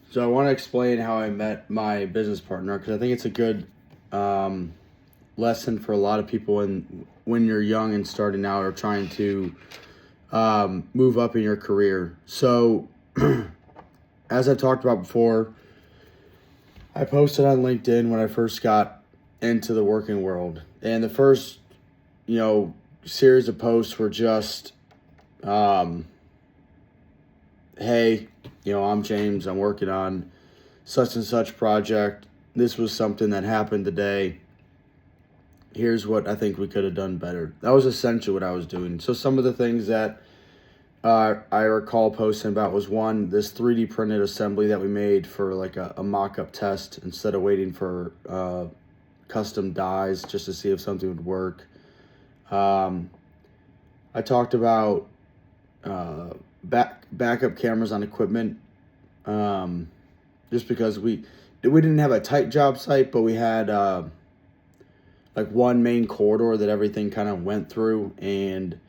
So I want to explain how I met my business partner because I think it's a good lesson for a lot of people when you're young and starting out or trying to move up in your career. So as I've talked about before, I posted on LinkedIn when I first got into the working world, and the first series of posts were just, hey, I'm James. I'm working on such and such project. This was something that happened today. Here's what I think we could have done better. That was essentially what I was doing. So some of the things that I recall posting about was one, this 3D printed assembly that we made for like a mock-up test instead of waiting for custom dies just to see if something would work. I talked about backup cameras on equipment, just because we didn't have a tight job site, but we had like one main corridor that everything kind of went through, and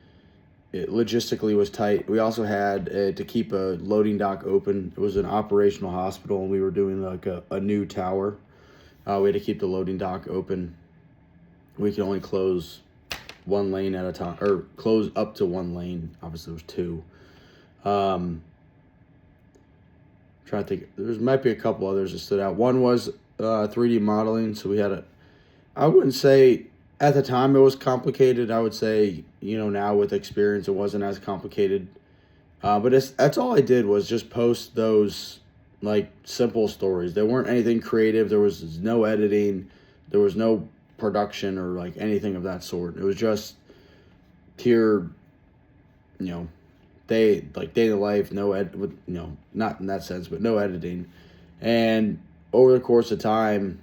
it logistically was tight. We also had to keep a loading dock open. It was an operational hospital, and we were doing like a new tower. We had to keep the loading dock open. We could only close one lane at a time, or close up to one lane. Obviously, there was two. Trying to think, there might be a couple others that stood out. One was 3D modeling. So we had I wouldn't say at the time it was complicated. I would say, now with experience, it wasn't as complicated. But that's all I did was just post those like simple stories. There weren't anything creative. There was no editing. There was no production or like anything of that sort. It was just pure, day to life, not in that sense, but no editing. And over the course of time,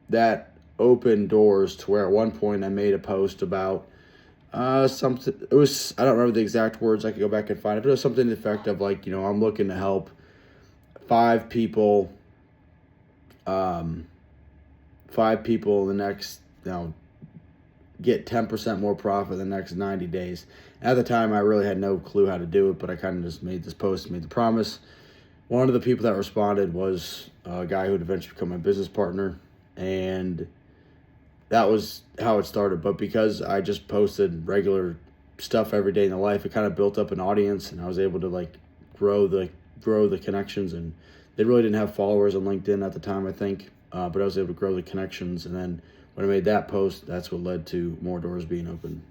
that opened doors to where at one point I made a post about something. It was, I don't remember the exact words. I could go back and find it, but it was something to the effect of like, I'm looking to help 5 people, 5 people in the next, get 10% more profit in the next 90 days. At the time, I really had no clue how to do it, but I kind of just made this post, made the promise. One of the people that responded was a guy who would eventually become my business partner, and that was how it started. But because I just posted regular stuff every day in the life, it kind of built up an audience, and I was able to like grow the connections. And they really didn't have followers on LinkedIn at the time, I think, but I was able to grow the connections. And then when I made that post, that's what led to more doors being open.